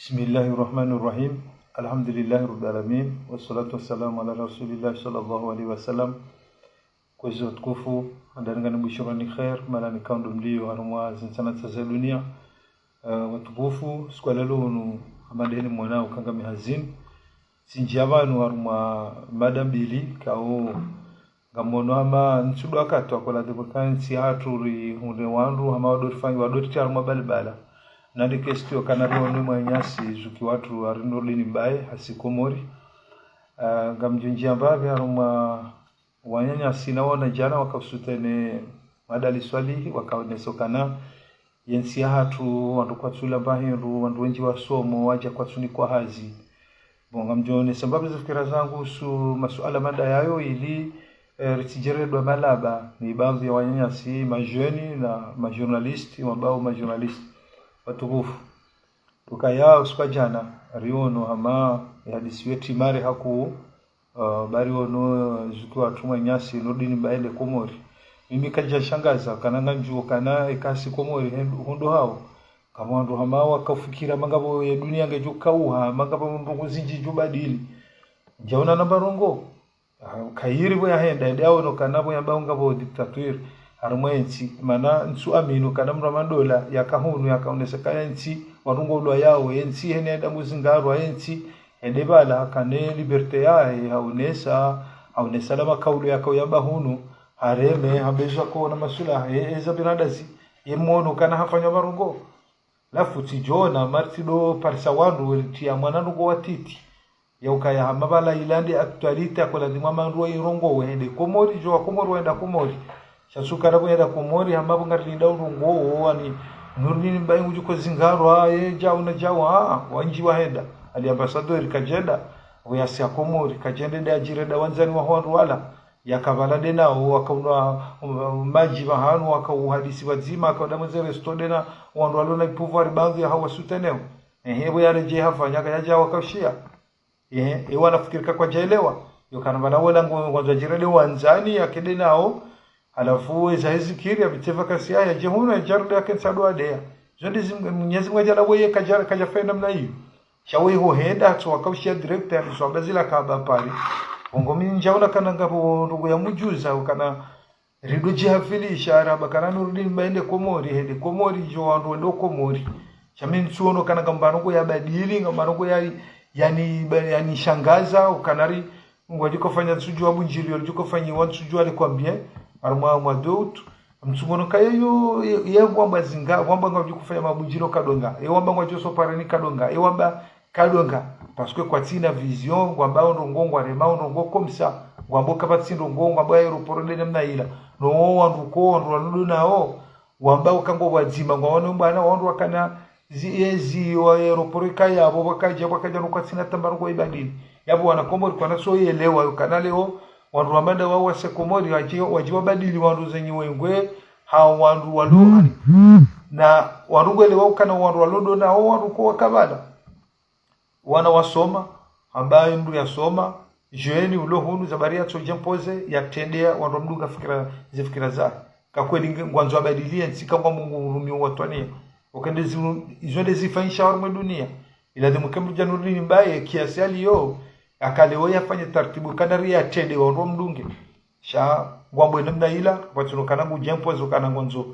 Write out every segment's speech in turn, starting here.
Bismillahirrahmanirrahim. Alhamdulillahi alamin. Wassalatu wassalamu ala rasulillah sallallahu alaihi wasallam. Kwa hiyo tukufu ndani bishara ni khair mala ni kaundo mlio harumwa zinsana za dunia. Watukufu siku leo nu amadeni mwanao kanga mihazin. Sinjabanu harumwa madambili kao gamono ama nsudu akato akola debukansi haturi hunde wandu ama wadori harumwa balbala. Nandi kestio kanaro ni mwanyasi zuki watu arindolini mbaye hasikomori gamjunji ambaye haruma wanyanyasi naona jana wakasutene madali swali wakaonesokana yensi hatu wandu kwatsula bahiru wandu wengi wasomo waja kwatsuni kwa hazi bonga mjone sababu za fikira zangu su masuala mada yayo ili ritijeredwa malaba ni baadhi ya wanyanyasi majeni na majournalisti mabao majournalisti watukufu tukaya usiku jana riono ama hadisi wetu mare haku bari ono zukiwa tumwa nyasi nodini baile komori mimi kaja shangaza kananga njuo kana ikasi komori hundo hao kama wandu hama wakafikira mangabo ya dunia ngejuka uha mangabo ndungu zinji jubadili jaona namba rongo kairi boya henda yao no kanabo yamba ngabo dictature harumwensi mana nsu amino kana mramadola yakahunu yakaoneseka nsi warungo lwa yao ensi henenda muzingarwa ensi edebala kane liberte yae haunesa lama kaulo yakayamba hunu hareme habezwa kuona masula eza binadazi yemono kana hafanya barungo lafu tijona martido parsa wandu tia mwanandugo watiti yaukaya hamabala ilande actualite akola dimama nduwa irongo wende komori jo komori wenda komori shasuka rabo yenda komori hamabo ngarinda urungo wani nurni mbaye ujuko zingarwa jauna jawa wanji wahenda ali ambassador kajenda oyasi akomori kajende de ajireda wanzani wa hwandu wala yakabalade nao wakauna maji bahanu wakauhadisi wazima akawadamuze restodena wandu walona pouvoir baadhi hawa suteneo hebo yareje hafanya kaja wakashia wanafikirika kwa jaelewa yokana bana wala ngwanza jirede wanzani yakede nao alafu za hizikiri abiteva kasi ya jehuna jarde yake sadwa dea zondi Mwenyezi Mungu ajala boye kaja fenda mna hiyo shawe ho henda to wakaushia director ya swabazila kaba pali ngomi njaula kana ngabo ndugu ya mujuza ukana rido jihafili ishara bakana nurudi mbaende komori hende komori jo wandu ndo komori chamin suono kana ngambano ya badili ngambano ya yani shangaza ukanari ngwajiko fanya sujua bunjili walijiko fanya watu sujua alikwambia armwa mwadout mtsumono kayo yengwamba zinga kwamba ngajikufanya mabunjiro kadonga wamba ngwajoso parani kadonga wamba kadonga parce que kwa tina vision kwamba ndo ngongo arema ndo ngoko komsa kwamba kabatsindo ngongo kwamba aeroport de namnaila no wandu ko wandu wanudu nao wamba ukango wazima ngwaona mbana wandu wakana ziezi wa aeroport kaya abo bakaja no kwa tina tambarugo ibadini yabo wanakomori kwa naso yelewa kana leo wandu wamanda wao wasekomori wajiwa badili wandu zenye wengwe hao wandu walu na wandu wale wao kana wandu walodo na hao wandu kwa kabala wana wasoma ambaye ndu yasoma jeeni ulohunu zabaria tojempoze yatendea wandu mdunga fikira za kakweli ngwanzo badilia nsika kwa Mungu urumio watwania ukendezi izonde zifanyisha warumwe dunia ila demukembu januri mbaye kiasi aliyo akalewo yafanye taratibu kadari ya tende wandu mdunge sha ngwambo namna ila patino kana bujempo zo kana ngonzo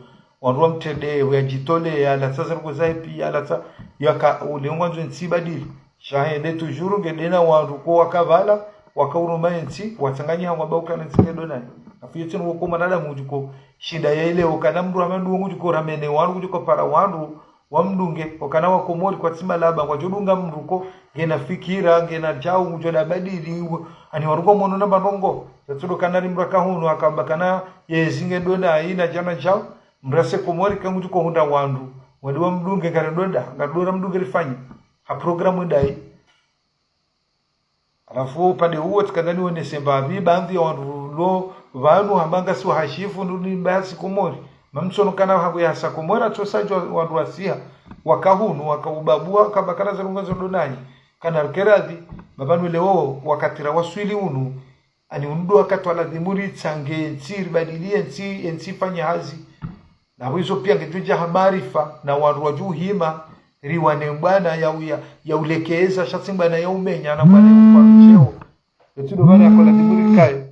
wandu mtende yajitole ya la sasa rukoza ipi ya la yaka ulengwanzo nsibadili sha hende tujuru ngedena wandu ko wakavala wakauruma nsi watanganya ngwabauka nzikedo naye afiyetino woko manada mujuko shida ya ile ukana mndu amendu mujuko ramene wandu mujuko para wandu wamdunge okana wakomori kwa tsima laba kwa jodunga mruko gena fikira gena jao mujoda badili ani warugo mono namba rongo yatsudo kanari mraka hunu akambakana yezinge dona ina jana jao mrase komori kamuju ko hunda wandu wadi wamdunge kare doda ngadora mdunge rifanye ha programu dai alafu pande huo tikadani wone semba baadhi ya wandu lo vanu hambanga si hashifu nduni basi komori mamsono kana hago ya sakomora tosajwa wandu wasia wakahunu wakaubabua kabakana zarungazo donani kana keradhi babanu leo wakatira waswili unu ani undu wakatwala dhimuri tsange nsiri badilie nsi fanya hazi na hizo pia ngejuja hamarifa na wandu wajuu hima riwane bwana ya ulekeza shasimba na ya umenya na bwana kwa mcheo etudo bana yakola tiburi kai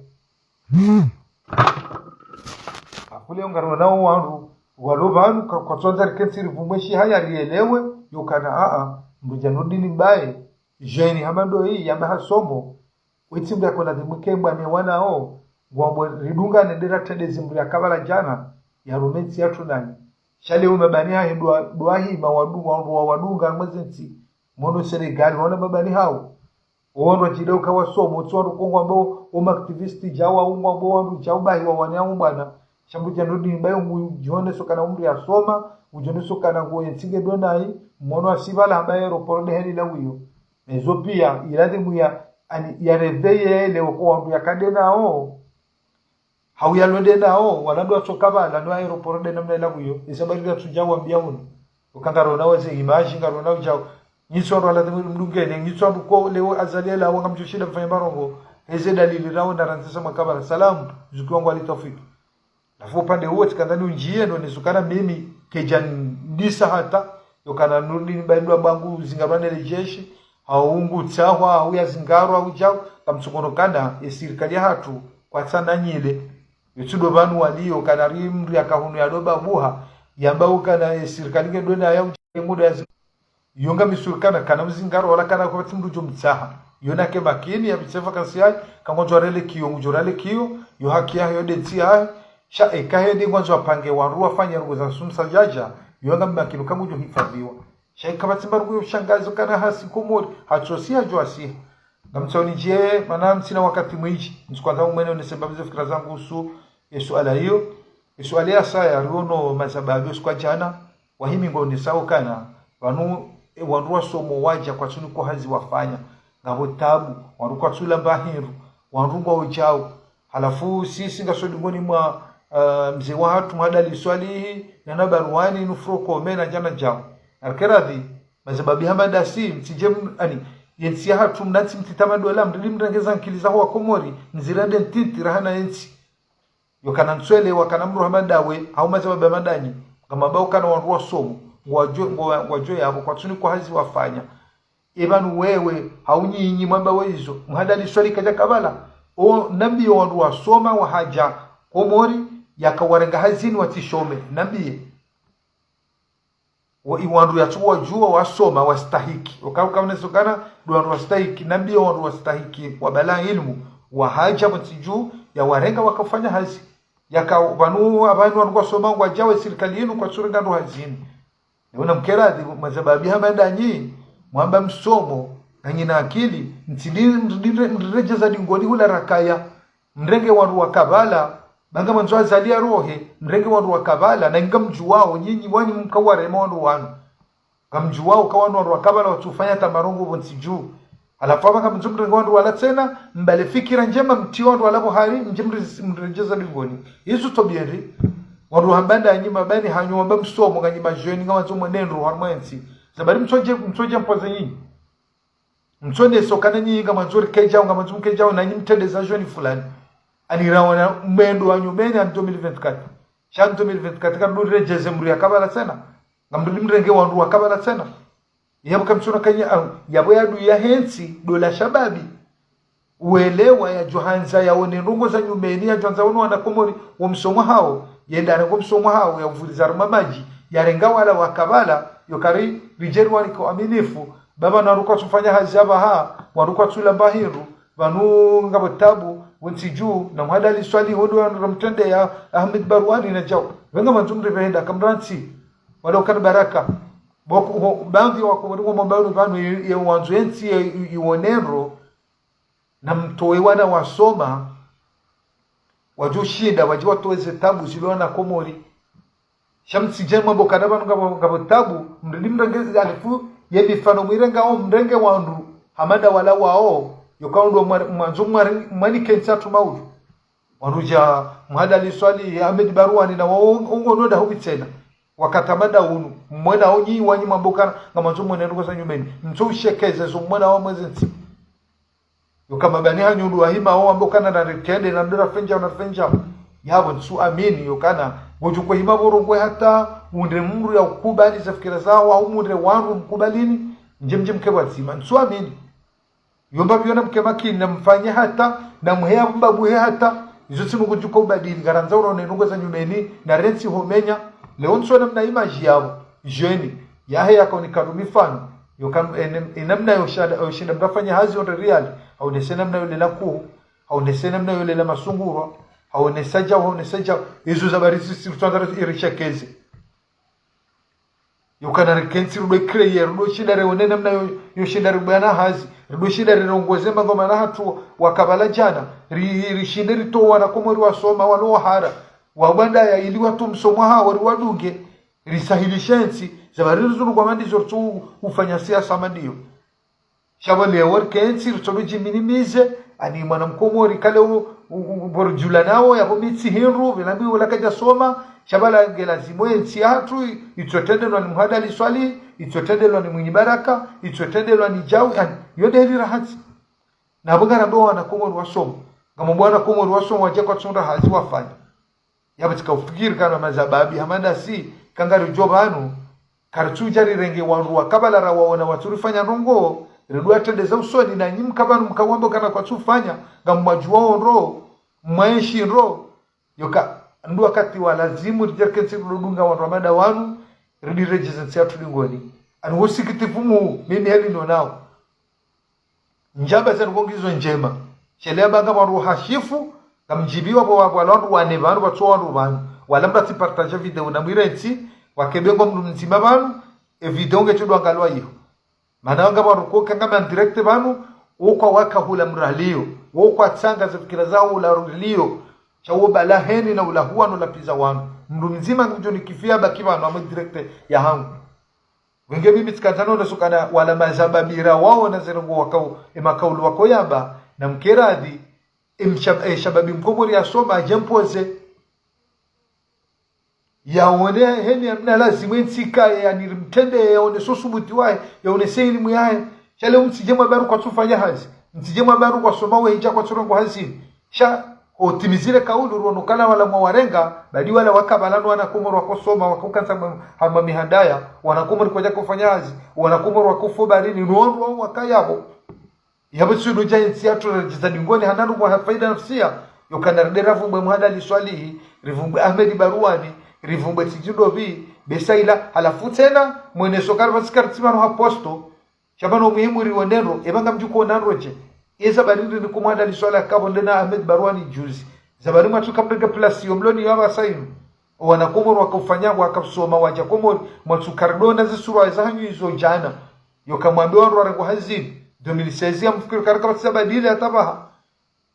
akule ngaro nao wandu walobanu kwa tonza kensiri vumweshi haya rielewe yokana mbujanudini bae jeni hamando hii ya mahasomo witimba yakola tibuke bwana wanao ngwambo ridunga nedera tede zimburi akabala jana ya romensi yatu nani shale umebani hahi dua hii wadunga mwezensi mono Senegal wana mabani hao uondo jideuka wasomo tuwaru kongo ambao umaktivisti jawa umu ambao wandu jaubahi wa wanyamu bwana shambuja nudi mbayo ujone soka na umri ya soma ujone soka na nguo yensinge donai mono asibala ambaye roporo heli la wiyo mezo pia iladi muya ya reveye leo kwa wandu ya kadena hawiyalwende nao wanadu atokaba na nwa aeroport de namna ila buyo isabarira tujawa mbiamuno ukangaro nawe ze image ngaro nawe jawo nyisoro ala mdungene nyisoro ko leo azalela wanga mchushida mfanya barongo eze dalili rawo ndaranzisa makabara salamu zukiwangu alitofiki lafu pande huo tikandani unjie ndo nisukana mimi kejan ndisa hata yokana nurdi baindwa bangu zingarwane lejeshi haungu tsawa hauya zingaro au jawo kamsukonokana esirikali hatu kwa sana nyile yutudo banu walio kanari mri akahunu ya doba buha yamba ukana serikali ngedona ya muda ya yonga misurkana kana mzingaro wala kana kwa timdu jumtsaha yona ke makini ya bitsefa kansiai kangonjorele kiyo mujorale kiyo yo haki ya yode tia sha ekahedi ngwanzo apange wanru afanya rugo za sumsa jaja yonga makini kamujo hifadhiwa sha ikabatimba rugo shangazo kana hasi komori hachosia joasia namtsoni je manam sina wakati mwingi msikwanza umene unesembabize fikra zangu usu swala hiyo swala ya saya runo masababu kwa jana wahimi ngoni sawa kana wanu wanruwa somo waja kwa tuni kwa hazi wafanya ngabo tabu wanru kwa tula bahiru wanrungwa ujao halafu sisi ngasodi ngoni mwa mzee wa hatu mwadali swali na nabaruani nufroko mena jana jao alkeradhi masababu hamada si mtije ani yensi hatu mnati mtitama dola mrili mrengeza nkiliza huwa komori nzirande ntiti rahana yensi yokana nswele wakana mru hamadawe au masababu madani kama bao kana wanruwa somo wajo yabo kwa tuni kwa hazi wafanya ebanu wewe haunyinyi mwamba wezo mhadali swali kaja kabala o nabi wanruwa soma wa haja komori yakawarenga hazini watishome nabi wa iwandu yatuwa jua wasoma wastahiki wakauka mnesokana duwandu wastahiki nabi wandu wastahiki wabala ilmu wa haja mtiju ya warenga wakafanya hazi yakavanu abantu wangu wasoma wajawe serikali yenu kwa suringa ndo hazini niona mkeradhi mazababi hamandanyi mwamba msomo na akili mrejeza dingoni hula rakaya mrenge wandu wakabala banga manzo azalia rohe mrenge wandu wakabala na inga mjuwao nyinyi wani mkawarema wandu wanu kamjuwao kawanu wandu wakabala watufanya tamarongo bontsiju alafu kama mzumrengo wandu wala tena mbale fikira njema mtio wandu wala bohari mrejeza dingoni hizo tobieri wandu hambanda nyima bani hanyu wamba msomo nganyima jeni ngama zomo nendo harmansi zabari mtoje mpoze nyinyi mtsonde sokana nyinyi ngama nzuri kejao ngama zum kejao na nyinyi mtendeza jeni fulani anirawana mwendo wanyu mene am 2024 shan 2024 kan dure jeze muri akabala tena ngamduli mrenge wandu akabala tena yabo kamsona kanya yabo yadu ya hensi dola shababi uelewa ya johanza yaone ndongo za nyumeni ya johanza wono wana komori wa msomo hao yenda na msomo hao ya uvuliza mamaji yarenga wala wakabala yokari rijeru waliko aminifu baba naruka tufanya hazaba waruka tula bahiru vanu ngabo tabu wensiju na mhadali swali hodo ramtende ya Ahmed Barwani na jao wenga manzumre venda kamransi wala ukana baraka boko baadhi wako mbao vanu ya wanzensi ionero na mtoe wana wasoma wajoshinda wajiwa toeze tabu ziliona komori shamsi jema bokana banu ngabo tabu mndimrangeza alifu yebifano mwirenga o mrenge wandu hamada wala wao yokaundo mwanzo mwani kensa tumaudu wanuja mhadali swali Ahmed Barwani na wao noda hubitsena wakatamada unu mwena onyi wanyi mambokana ngamanzo mwene rukosa nyumeni mtso ushekeze zo mwena wa mwezensi yokama bani hanyundu wahima wao ambokana na rekende na ndira fenja yabo nsu amini yokana wojukwe hima borongwe hata unde mru ya ukubali za fikira zao au mure wangu mkubalini nje mkewa zima nsuamini yomba biona mkemakini na mfanye hata na muhea mbabu hata izo simu kujuka ubadili garanza uro nenungo za nyumeni na rensi homenya leo nsona mna image yao jeni yahe yakaonekana mifano yokam enamna yoshinda mtafanya hazi on real au nesena mna yole la ku au nesena mna yole la masungura au nesaja izo za barisi sirtandara irishakeze yokana rekensi rudo kreye rudo shida reone namna yoshinda rubana hazi rudo shida rongoze ngoma na hatu wakabala jana rishinde ritowa na komori wasoma walo hara wabanda ya ili watu msomwa hawa wadunge risahilishensi zabariru zuru kwa mandi zortu ufanya siasa mandio shabale workensi rutobeji minimize ani mwana mkomori kale borjula nao ya bomitsi hinru bilambi wala kaja soma shabala gelazimo ensi hatu itotendelo ni muhadali swali itotendelo ni mwenye baraka itotendelo ni jau yode hili rahati na bugara ndo wana komori wasoma kama bwana komori wasoma waje kwa tsunda hazi wafanya yabatika ufikiri kana mazababi hamanda si kangari jobanu kartujari renge wanruwa kabala rawaona waturifanya rongo redua tendeza usoni na nyim kabanu mkawambo kana kwa tufanya ngamajua onro maishi ro yoka ndu wakati wa lazimu rijerkensi rudunga wanramada wanu redi rejizensi atu dingoni anu usikitifumu mimi heli ndo nao njaba za ngongizo njema shelea banga waru hashifu kamjibiwa kwa walandu wanevanu watu wanu walamba tipartaja video na mwirensi wakebengo mzima banu video ngechudo angalwa hiyo maana ngaba rukoka ngaba direct banu uko waka hula mralio uko atsanga za fikira zao ularulio chawo bala heni na ulahuwa no lapiza wanu mndu mzima njo nikifia baki banu ama direct ya hangu wenge mimi tikatano na sukana wala mazababira wao na zerongo wakao emakaulu wako yaba na mkeradi shababi mkomori asoma jempoze yaone heni amna lazima ntsika yani mtende yaone sosubuti wae yaone elimu yae chale msijema baru kwa tufanya hazi msijema baru kwa soma we inja kwa turongo hazi sha otimizile kaulu ruonokana wala mwarenga bali wala wakabalano wana komoro wakosoma wakukanza hama mihadaya wana komoro kwa kufanya hazi wana komoro wakufu barini ruonro wakayabo yabo sudu jainsi atu rejizani ngoni hananu kwa faida nafsia yokana deravu mwe muhadali swalihi rivumbe Ahmed Baruani rivumbe tijudobi besaila halafu tena mwene sokar vasikar timano haposto shabano muhimu riwonero ebanga mjuko nanroje eza barindi ni kumwada liswala kabo ndena Ahmed Baruani juzi zabari matu kapega plus yomloni yaba sainu wanakomoro wakufanya wakasoma waja komoro matu kardona zisura za hanyu hizo jana yokamwambia wanro rango hazini 2016 mfikiri karaka sabadili atabaha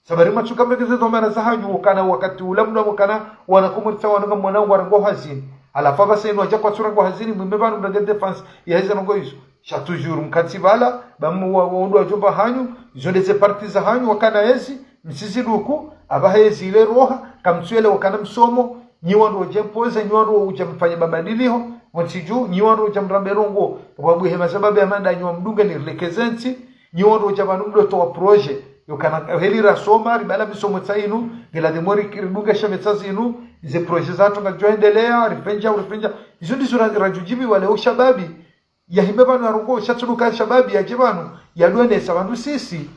sabari matu kapega zeto mara za hanyu kana wakati ulamna wakana wanakomoro tawana mwana warango hazini alafa basa ino aja kwa turango hazini mwembanu mrade defense ya hizo nango hizo shatujuru mkatibala bamu waundu wajomba hanyu zonde ze parti za hanyu wakana hezi msisi duku abaha hezi ile roha kamtuele wakana msomo nyiwandu wajempoza nyiwandu wajamfanya mabadiliho mwantiju nyiwandu wajamramberongo wabu hema sababu ya manda nyuwa mdunga ni rilekezenti nyiwandu wajamanumdo towa proje yokana heli rasoma ribala misomo tainu gila demori kiridunga shametazi inu ze proje zato nga joendelea rifenja izo ndizo rajujibi wale ushababi ya himebanu arungo shaturuka shababi ya jibanu ya duene sabandu sisi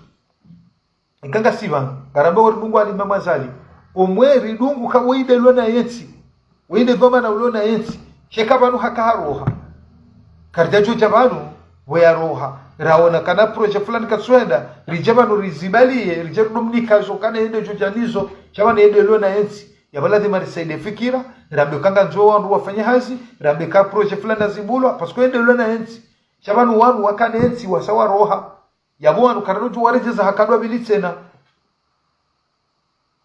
ikanga sibanu garamba warungu alimama zali omweri dungu kawaide lona yensi winde goma na ulona yensi shekabanu hakaroha karjajo jabanu weyaroha raona kana project fulani kaswenda rijabanu rizibaliye rijerumnika zo kana ende jojanizo chabana ende lona yensi yabaladi marisaide fikira rambe kanga njo wandu wafanya hazi rambe ka project fulani zibulwa pasko ende lona yensi chabanu wanu wakane yensi wasawa roha yabwanu karanuju warejeza hakadwa bilitsena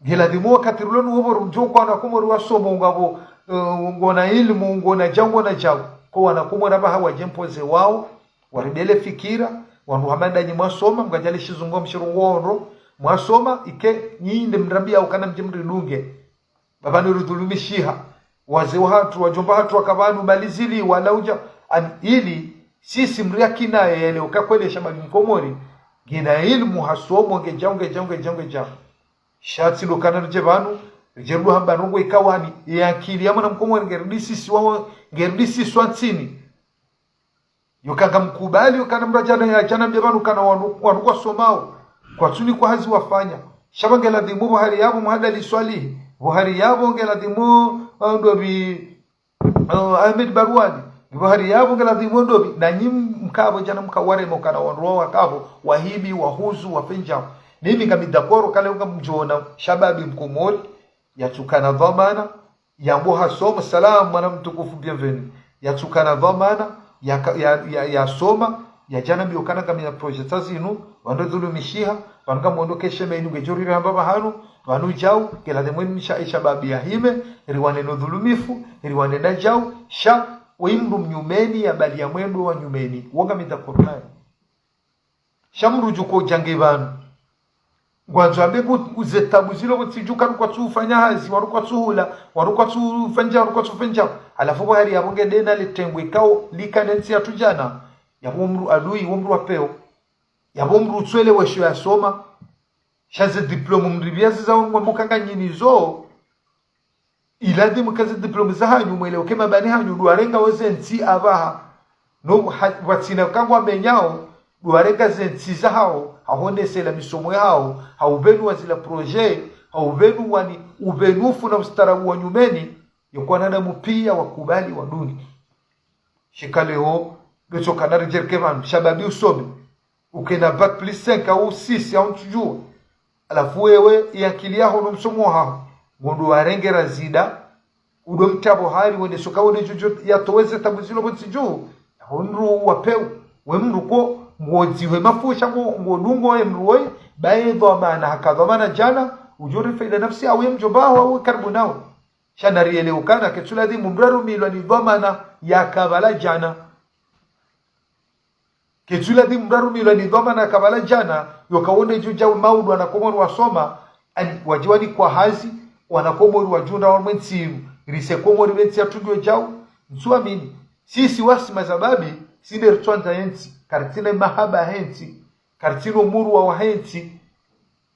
gila dimo katirulonu hobo njo kwa na komoro wasomo ngabo ngona ilmu ngona jango na jago ko wana komora ba hawa jempoze wao waridele fikira wandu hamanda nyi mwasoma mgajali shizungo mshirungoro mwasoma ike nyinde mrambia ukana mjimri dunge babani rudhulumishiha wazee watu wajomba watu wakabanu malizili walauja ili sisi mriaki naye yale ukakwele shababi mkomori gina ilmu hasomo ngejango shati lokana rjebanu jerudu hamba rongo ikawani ya akili ya mwana mkomori ngeridisi swansini yukanga mkubali yukana mrajana ya jana mbebanu kana wanukwa somao kwa tuni kwa hazi wafanya shabangela dhimu buhari yabo muhada liswalihi buhari yabo ngela dhimu ndo bi Ahmed Barwani buhari yabo ngela dhimu ndo bi na nyim mkabo jana mkaware mokana wanroa wakabo wahibi wahuzu wafenja nimi ngamidakoro kale ngamjona shababi mkomori yatukana dhamana yamboha soma salamu mwana mtukufu bienvenue yatukana dhamana ya soma ya jana biokana kama ya project zinu wando dhulumishiha wanga muondokeshe menu gejorire hamba hanu wanu jau kila demweni misha shababi ya hime riwane no dhulumifu riwane na jau sha wimru mnyumeni ya bali ya mwendo wa nyumeni wanga mitakornai shamru juko jangevanu gwanzo abebu uzetabu zilo butijuka kwa tufanya hazi warukwa tuhula warukwa tufanja alafu bahari yabonge dena litengwe kao likanensi ya tujana yabomru adui womru apeo yabomru twele wesho ya soma shaze diploma mribiazi za mukanga nyini zo iladi mukaze diploma za hanyu mwele kema bani hanyu duarenga wezenti abaha no watina kangwa menyao duarenga zenti za hao ahonese la misomo yao haubenu wazila projet haubenu wani ubenufu na mstarabu wa nyumeni yokuwa nana mupia wakubali wa duni shikaleo beto kanari jerkevan shababi usome ukena bac plus 5 au 6 au tujua alafu wewe yakili yako no msomo hao ngondo warenge razida udo mtabo hali wende soka wende jojo yatoweze tabuzilo botiju honru wapeu wemruko mwodziwe mafusha ngodungo emruoi bae dhamana hakadhamana jana ujuri faida nafsi au mjobaho au karibu nao shana rieleukana ketuladi mumraru milwa ni dhamana yakabala jana ketuladi mumraru milwa ni dhamana yakabala jana yokawonde juja maudu anakomoro wasoma ani wajiwani kwa hazi wanakomoro wajunda wa mwensiru risekomoro wensi atujwe jau nsuamini sisi wasi mazababi sinde rtwanta yensi kartine mahaba henti kartino muru wa henti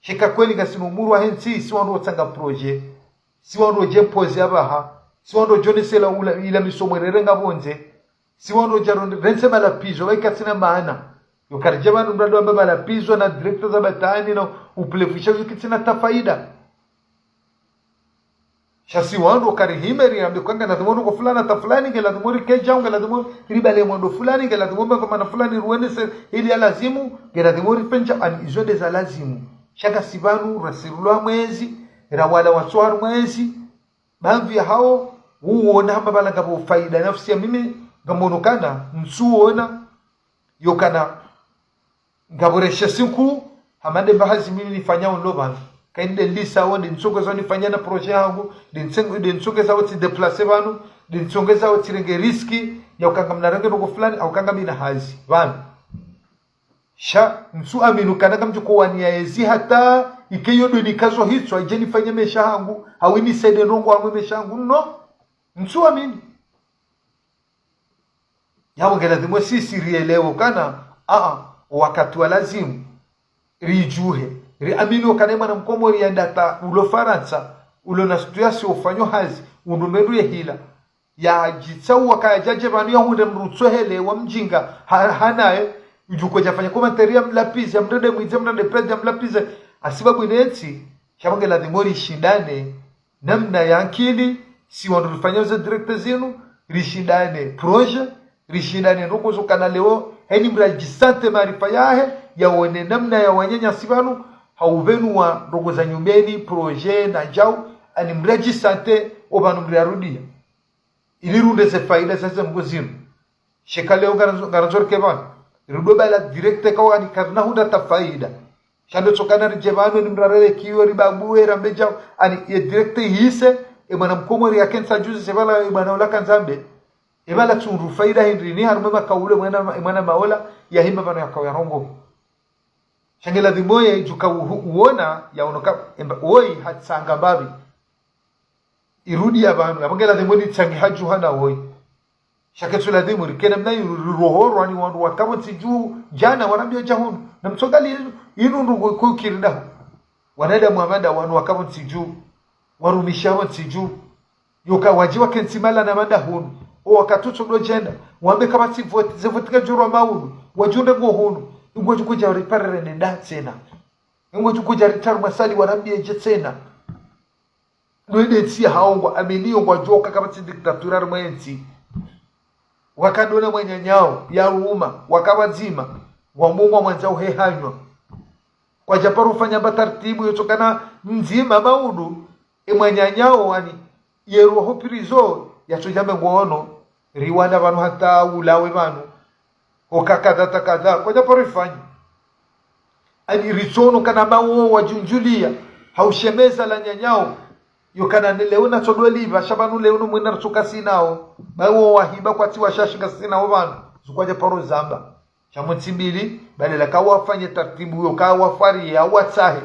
shika kweli gasino muru wa henti si wando tanga projet si wando jempoze abaha si wando jonesela ila misomo rerenga bonze si wando jaronde rense mala pizo wai katina maana yo karjema ndo ndo baba la pizo na director za batani na uplefisha kitina tafaida shasi wando karihimeri ambikanga na dhumono ko fulana ta fulani ngela dhumori keja ngela dhumo ribale mondo fulani ngela dhumo kama na fulani ruende se ili lazimu ngela dhumori penja an izode za lazimu shaka sibanu rasulullah mwezi rawala waswar mwezi baadhi hao uona hamba bala ngabo faida nafsi ya mimi ngamonokana msuona yokana ngaboresha siku hamande bahazi mimi nifanyao ndoba kainde lisa wonde nsongeza nifanyana projet yangu nsongeza wati deplacer banu nsongeza wati renge riski ya ukanga mnarange ndogo fulani au kanga mina hazi bana sha nsu aminu kana kamjuko wania ezi hata ikeyo do nikazo hicho ajeni fanye mesha yangu hawini sede ndongo amwe mesha yangu no nsu aminu yawo ngela dhimwe sisi rielewo kana wakati wa lazimu rijuhe amini kanema na mkomori ya data ulo Faransa ulo na situasi ufanyo hazi unumeru ya hila ya jitsau wakajaje banu ya hunde mrutso hele wa mjinga hanae ujuko jafanya komantari ya mlapizi ya mrede mwize mrede pezi ya mlapizi asibabu ineti shabange la dhimori shindane namna ya akili si wanurufanya za director zinu rishindane proje rishindane nungo zo kanaleo heni mrajisante marifa yahe ya wone namna ya wanyanya sibanu hauvenu wa ndogo za nyumbeni projet na jau ani mreji sante obanu mriarudia ilirunde se faida sasa mgozinu shekaleo garanzor keban rudo bala directe kwa ni karna huda ta faida shando chokana rijebano ni mrarele kiyo ribabuwe rambe jau ani ye directe hise e bana mkomori ya kensa juzi se bala e bana ola kanzambe e bala tunru faida hindri ni harumema kaule mwana maola ya himba bana ya kawya rongo shangela dhimoye juka uona ya unoka oi hatsanga babi irudi abantu abangela dhimoni tsangi haju hana oi shaketsula dhimori kena mna rohoro ani wandu wakabo tiju jana wanambia jahun na msogali inu ndugo kukirinda wanada muhamada wanu wakabo tiju warumisha wansi juu yoka wajiwa kensimala na manda hunu o wakatucho do jenda wambe kama si vote zevotika juro maulu wajunde go hunu ngo jukuja riparere nenda tena ngo jukuja ritaru masali warambie je tena nwende tsi haongwa ameniyo kwa joka kama si diktatura mwenzi wakadona mwenyanyao ya ruuma wakabazima wamungwa mwanzao hehanywa kwa japaru fanya batartibu yotokana nzima maudu emwenyanyao wani yeroho pirizo yachojame ngono riwanda banu hata ulawe banu okakadha kadha kwa japaru fanya ani richono kana mawo wajunjulia haushemeza la nyanyao yokana leona chodoliva shabanu leono mwina rutuka sinao bawo wahiba kwa tiwa shashika sinao banu zukwaje paro zamba chamutsimbili badala kawa fanye taratibu yokawa fari ya watsahe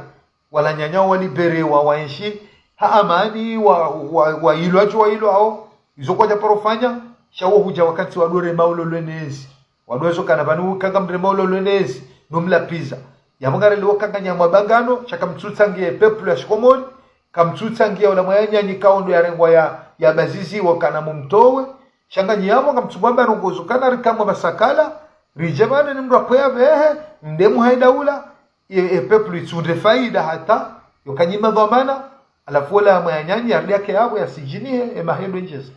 wala nyanyao waliberewa waenshi ha amani wa ilo acho wa ilo hao izokwaje paro fanya shawo huja wakati wadore maulo lwenezi wadwezo kana banu kanga mdre maulo lwenezi nomla pizza yamungare liwo kanga nyamwa bangano chaka mtsutsangie peuple ya shikomoni kamtsutsangia ola mwanya nyikaondo ya rengwa ya bazizi wakana mumtowe shanga nyamo kamtsubamba rongozo kana rikamwa masakala rijebane ni mndu apoya behe ndemu haidaula peuple tsunde faida hata yokanyima dhamana alafu wala mwanyanya yardi yake yabo yasijinie mahendo njeza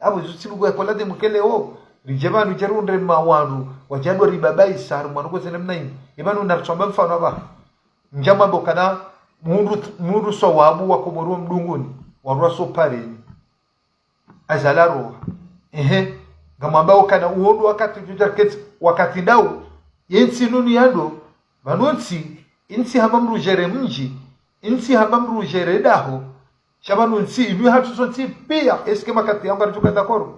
abo zutsibugo yakola de mukele o rijebane jarunde mawanu wajadwa ribabai saru mwanuko zenemna yin ibanu narchomba mfano aba njama bokana mundu sawabu wa komoro mdunguni warwa so pareni azalaro ngamwamba kana uondo wakati tutaketi wakati ndao yensi nunu yando banonsi insi hamamru jere mji insi hamamru jere daho shabanonsi inu hatu sonsi pia eske makati yangu alichokata koro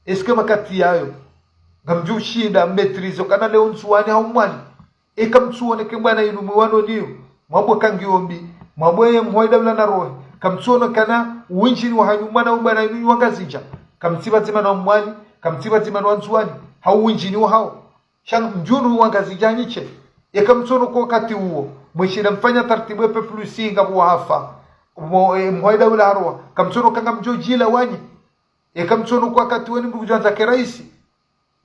eske makati yayo ngamju shida metrizo kana leo nsuani haumwani ekamtsuone kembana inu mwano niyo mwabwe kangiombi mwabwe mhoida bila na roho kamtsuone kana uwinjini wa hanyumana ubana inu wangazija kamtiba zima na mwali kamtiba zima na wanzuani hauwinjini wa hao shang mjunu wangazija nyiche ekamtsuone kwa wakati huo mwishida mfanya tartibu epe plusi ngabu wa hafa mhoida bila roho kamtsuone kanga mjojila wanyi ekamtsuone kwa wakati weni mbukujanza keraisi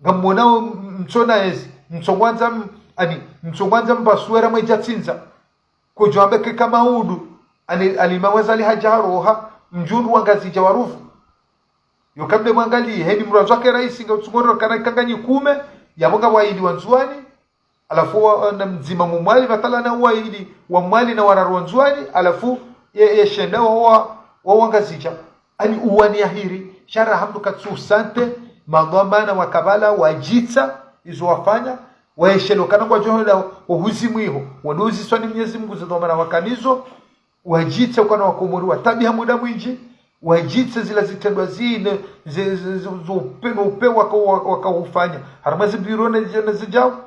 ngamwonao mtsona ezi mtsongwanza mbasuera mwejatinza kujwambe kama udu alimaweza alihajaroha mjundu wangazija warufu yokambe mwangali hedi mrazo wake rais ngatsungoro kana kanganyi kume yamonga waidi wanzuani alafu na mzima mumwali batala na waidi wa mwali na wararu wanzuani alafu yeshenda wa wangazija ani uwani yahiri shara hamdu katsu sante madhamana wakabala wajitsa izo wafanya waeshelo kana kwa johola uhuzimu iho wadozi swani Mwenyezi Mungu zadhamana wakanizo wajitsa kana wakomori watabiha muda mwinji wajitsa zila zitendwa zine zopeno upe wakaufanya haramazi birone jana zijao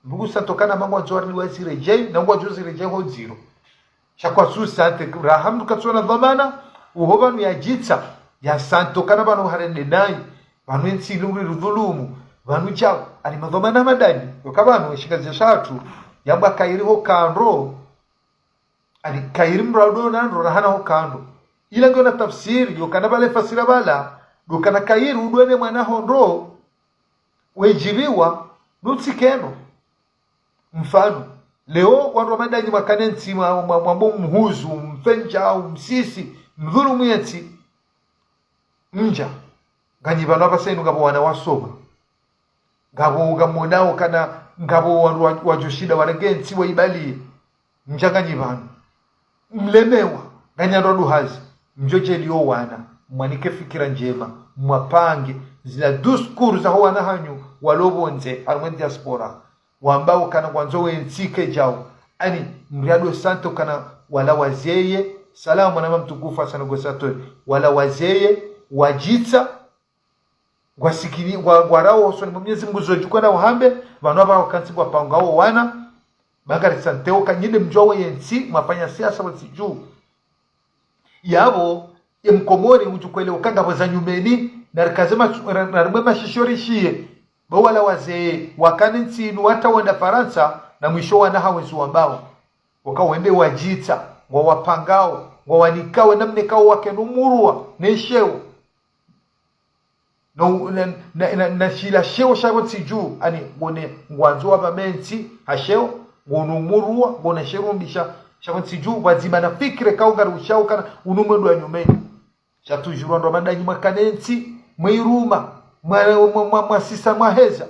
ndugu satokana mangu anzwari wazirejei na ngwa jozi rejei ho zero shakwa susante rahamdu katsona dhamana uhobanu yajitsa ya santo kana banu harende nai banu ensi luri rudhulumu banu chao ali madhamana madani yokabanu shikazi shatu yamba kairiho kando ali kairi mrado nando rahana ho kando ila ndio na tafsiri yokana bale fasira bala dokana kairi udwene mwana hondo wejibiwa nutsikeno mfano leo watu madani makanensi mwambo mhuzu mfenja au msisi mdhulumu yeti mja ganyi bano abasenu ngabo wana wasoma ngabo gamonao kana ngabo wajushida waragensi waibali mjanganyi bano mlemewa ganyando duhazi mjoje liyo wana mwanike fikira njema mwapange zila duskuru za wana hanyu walobonze almwendi diaspora wambao kana kwanzo wenzike jao ani mriado santo kana wala wazeye salamu na mtukufu sana gosato wala wazeye wajitsa gwasikini gwarao so ni Mwenyezi Mungu zojukana uhambe bantu aba wakansi kwa pangao wana bagari santeo kanyide mjowe yensi mafanya siasa wasiju yabo emkomori ujukwele ukanga bazanyumeni narikazema narumema shishorishie bawala wazee wakanensi nuwata wenda Faransa na mwisho wana hawezi wambao wakawende wajitsa ngo wapangao ngo wanikawe namne kao wake numurua nesheo no na shila sheo shabo tiju ani ngone ngwanzo wa menti hasheo ngunumurua ngone sherumbisha shabo tiju bazima na fikire kao garushao kana unumendo wa nyumeni shatujuru ndo madanyi makanenti mwiruma mwasisa mwaheza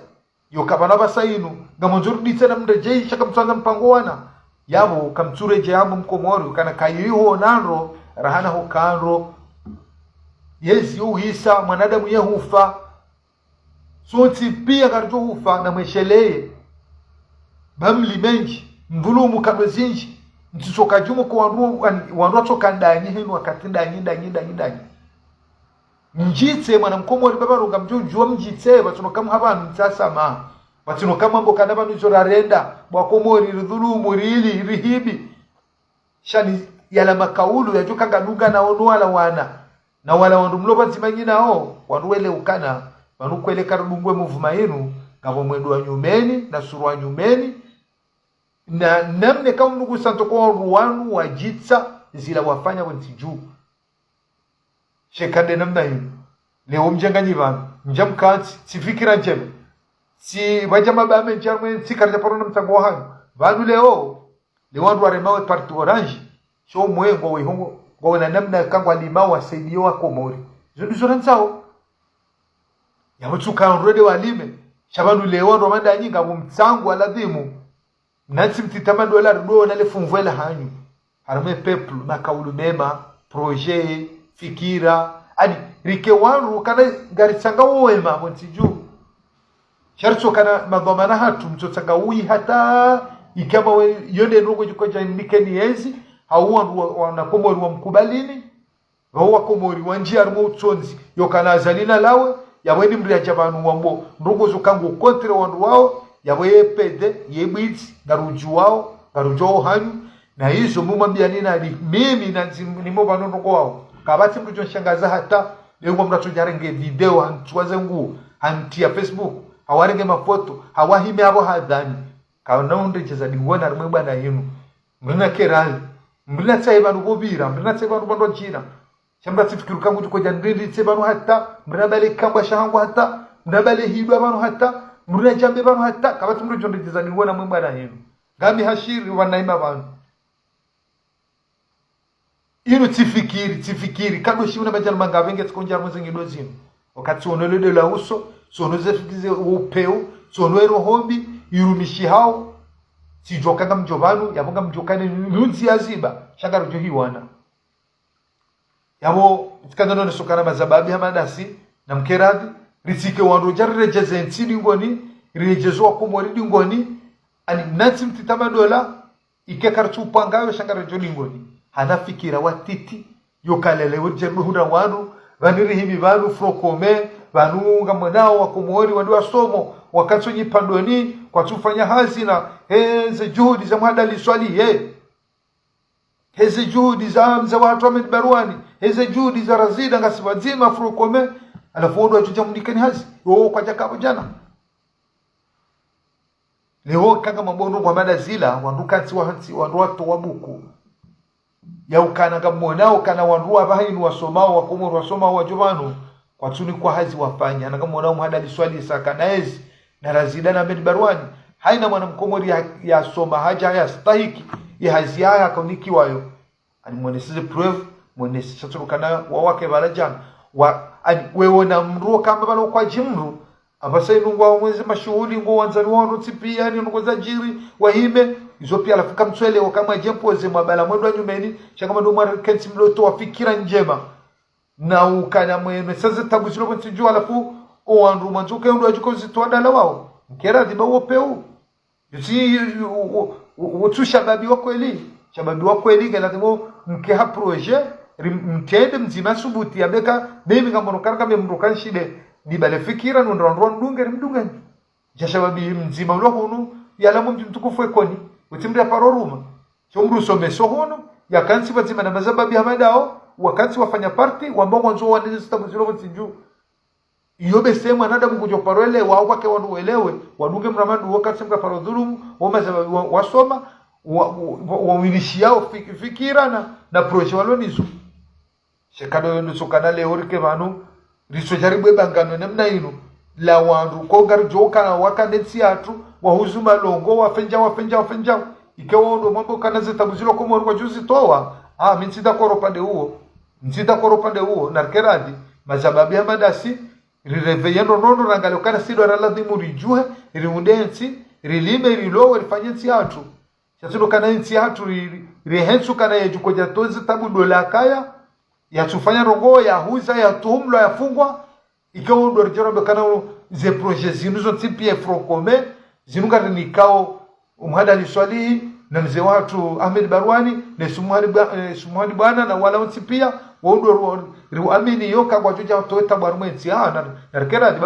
yokabana basainu ngamonzuru ditena mrejei shaka mtanga mpango wana yabo kamtureje yabo mkomori kana kayiriho nando rahana hokando yesi uhisa mwanadamu yehufa soti pia karjo hufa na mwesheleye bamli menji mvulumu kabwezinji mtisoka jumo kwa wandu toka ndani hinu wakati ndani njitse mwana mkomori baba runga mjujua mjitse batuno kama habanu mtasama batuno kama mboka nabanu jorarenda bwakomori ridhulumu rihibi shani yala makaulu yajuka nganuga na onwala wana na wala wandu mloba zimanyi nao wanduwele ukana wanukwele karudungwe muvuma yenu ngabo mwedu wa nyumeni na suru wa nyumeni na namne kama ndugu santo kwa ruwanu wajitsa zila wafanya wantiju shekade namna hiyo leo mjenganyi vanu mjamkansi sifikira njema si wajama bame njamwe sikarja parona mtango hanyu vanu leo wandu waremawe parti orange so mwengo wehongo kwa na namna kangwa limao wasaidio wa komori zondi zoranzao ya mtuka nrede walime shabanu leo ndo manda nyinga mumtsangu aladhimu nansi mtitama $1 do na lefunvwela hanyu harame peplu makaulu mema projet fikira ani rike wanru kana garitsanga wema montiju sharcho kana madhamana hatu mtotsanga ui hata ikama yonde nrogo jikoja nikeni enzi hauwa wanakomori wa mkubalini wao wakomori wanjia rumo utsonzi yokana zalina lawe yaweni mri ajabanu wambo ndugo zukangu kontre wandu wao yawe pede yebiti garuju wao garujo hanyu na hizo mumwambia nina mimi na nimo banono kwao kabati mtu shangaza hata leo mtu jarenge video antwaze nguo antia Facebook hawarenge mafoto hawahime abo hadhani kaona unde cheza dingwana rumwe bana yenu mrina kerali mrina tsaiba nubobira mrina tsaiba nubondo china chamba tsifikiruka ngo ko jandiri tsaiba hata mrina bale kamba shahangu hata mrina bale hidwa bano hata mrina jambe bano hata kabati mtu jonde cheza dingwana mwe bana yenu gambi hashiri wanaima bano ino tifikiri kado shimuna bajana mangavenge tsikonja mwenze ngidozino wakati onolede la uso sonoze fikize upeo sonwero hombi irumishi hao sijokanga mjobanu yabonga mjokane nunzi aziba shagaro johiwana yabo tikandano nesokana mazababi hamadasi na mkeradhi ritike wandu jarrejeze ntini ngoni rejezo akomori ngoni ani nati mtitama dola ikekartu pangawe shagaro jolingoni hanafikira watiti yokalele wjernuhura wanu vaniri hivi vanu frokome vanunga mwanao wakomori wandu wasomo wakatsonyi pandoni kwa tufanya hazina heze juhudi za mhadali swali heze juhudi za mza watu wa Barwani heze juhudi za razida ngasibazima frokome alafu wandu wachuja mdikani hazi kwa jakabo jana leo kanga mabono kwa mada zila wandu kati wa hansi wandu watu wabuku ya ukana gamonao kana wandu abahainu wasomao wakomori wasomao wajovanu kwa tuni kwa hazi wafanya na kama wanao mhadali swali sakanaezi na razida na Barwani haina mwana mkomori ya soma haja ya stahiki ya hazi haya kauniki wayo ani mwenesize preuve mwenesi chaturukana wawake barajana ani wewe na mruo kama balo kwa jimru abasa inungwa mwezi mashuhuli ngo wanzani wano tipia ni ngoza jiri wahime izo pia lafika mtwele kama jempo ze mabala mwendo nyumeni shaka ndo mwana kensi mloto wafikira njema na ukana mwene sasa tabusilo mtijua alafu owandu manzuke ndo ajuko zitwanda wao mkera diba wopeu yusi wotu shababi wako eli galatimo mkeha projet mtende mzima subuti abeka mimi kama nokanga memrukan shide dibale fikira ndo ndunge mdunga jashababi mzima lo hunu yala mtukufu ekoni utimda paroruma chomru someso hono yakansi bazima na mazababi hamadao wakati wafanya party wambao wanzo waneze sitabuzilo mtiju iyo besema nada mungu parole wao wake wanu elewe wadunge mramadu wakati mga parodhulumu wamazababi wasoma wawilishi yao fikira na proje walonizo shekado nusukana leo rike vanu riso jaribu bangano namna ino la wandu ko garjoka wakanetsi atu wahuzuma longo wafenja ikewa ndo mambo kana zitabuzilo komo kwa juzi toa mitsita koro pande huo na keradi mazababi ya madasi rireveyendo nono rangalo kana sido radhimu rijue riundensi rilime rilowe rifanyetsi atu chatuno kana nsi atu rihensu kana yejuko jatozi tabu dola kaya ya tufanya rongo ya huza ya tuhumlo ya fungwa ikawo ndo rijoro bekana ze projet zinuzo tipi frokome zinunga nikao umhada liswalihi na mzee watu Ahmed Barwani na Sumuhani bwana na wala pia wondo riamini yoka kwa joja toeta barumenti na kera di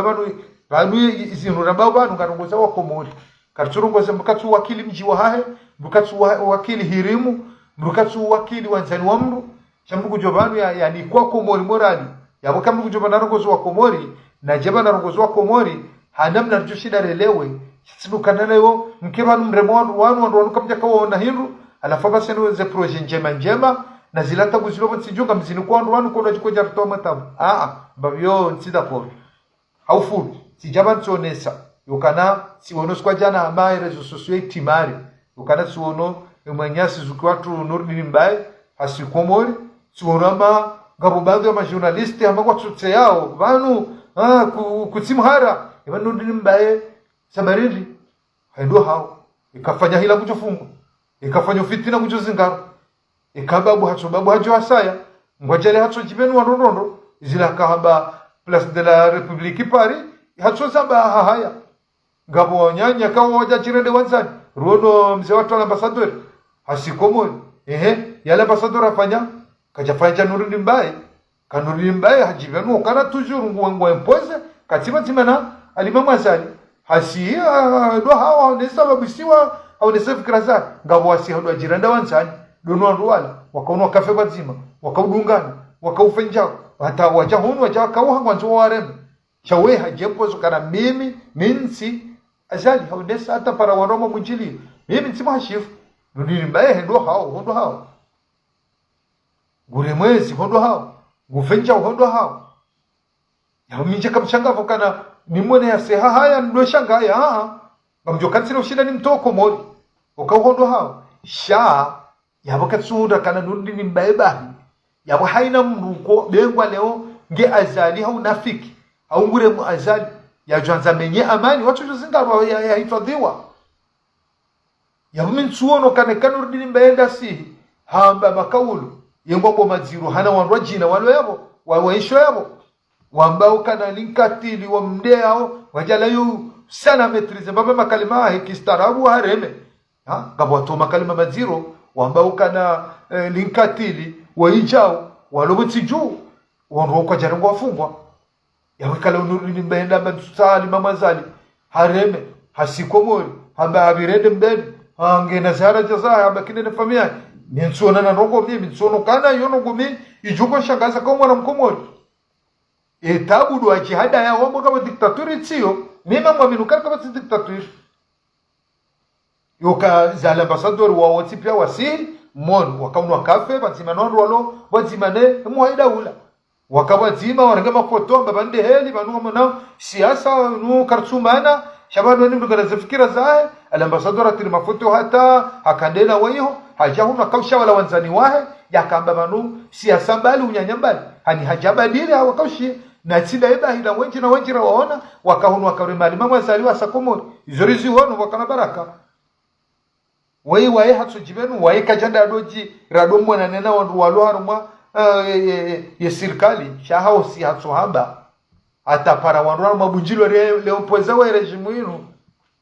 banu izinu rambao banu ngarongoza wa komori karchurongoza mkatu wakili mji wa hahe mkatu wakili hirimu mkatu wakili wanzani wa mru chambugu jobanu ya ni kwa komori morali yabo kambugu jobana rongozo wa komori na jeba rongozo wa komori hanamna rjushida relewe sinukana leo mkeba mremo wanu kamja kaona hindu alafaba senu ze projet njema na zilata guzilo mtsijunga mzini kwa wanu kwa jikoja rtoa matabu babyo nsida kwa haufu sijaba ntonesa yokana siwono kwa jana ambaye rezo sosio timari yokana siwono mwanyasi zukwatu nurdini mbaye hasikomori siwono ama gabubadhi wa journalisti ama kwa tutse yao banu kutimhara ibanu nurdini mbaye sabarili hendo hao ikafanya hila kuchofunga ikafanya fitina kuchozingaro ikababu hacho asaya ngwajale hacho jibenu warondo zila kahaba place de la République Paris hacho saba haya ngabo nyanya kawo waja chirende wanzani rono mzee watu ambassadeur hasikomoni yale ambassadeur afanya kajafanya Nurdin Mbaye kanurudi mbaye hajibenu kana toujours ngwa impose katima timana alimamu azali hasi ndo hawa ne sababu siwa au ne fikra za ngabo wasi ndo ajiranda wanzani dono ndwala wakaona kafe bazima wakaudungana wakaufenja hata wacha hunu wacha kawa ngwanzo warem chawe hajepo kana mimi minsi azali haudesa hata para waroma munjili mimi nsimu hashifu nudini mbaye ndo hao gure mwezi hondo hao gufenja hondo hao ya minje kamshanga vokana nimone ya seha haya ndo shanga ya bamjokatsira ushida ni mtoko moli hondo hao sha yabakatsura kana nudini mbaye bahi yabo haina mruko bengwa leo nge azali hau nafiki au ngure mu azali ya janza menye amani watu zingaro ya hifadhiwa yabo minsuono kana kanurdini mbaye ndasi hamba makaulu yengo maziru hana wanwa jina walo yabo waisho yabo wambao kana linkatili wa mdeo wajala yu sana metrize baba makalima hikistarabu hareme gabo to makalima maziru wambao kana linkatili waijao walobutiju wanro kwa jarango wafungwa yawekala unurini mbenda mtsali mamazali hareme hasikomori hamba abirende mbedi angena zara jaza hamba kinene famia ninsona na rongo mimi nsono kana yono gumi ijuko shangaza kwa mwana mkomori etabu do jihada ya wambo kama diktaturi tsio mimi mwaminuka kama diktaturi yoka za ambassador wa wati pia wasi mon wakaunwa kafe batimanondo walo batimane muhaida ula wakabazima waranga mafoto mbabande heli banu mona siasa no kartsumana shababu ni mdugana zafikira zae al-ambassador atiri mafoto hata hakandena wayo hajahuna kausha wala wanzani wahe yakamba banu siasa mbali unyanyambali hani hajabadili hawakaushi na tsida eba hila wenji na wenjira waona wakahunu wakaremali mama zaliwa sakomori izorizi wono wakana baraka wae hatso jibenu wae kajanda adoji radombo na nena wandu walo harumwa ye serikali shahao si hatso hamba hata para wandu mabunjilo leo poza wa rejimu ino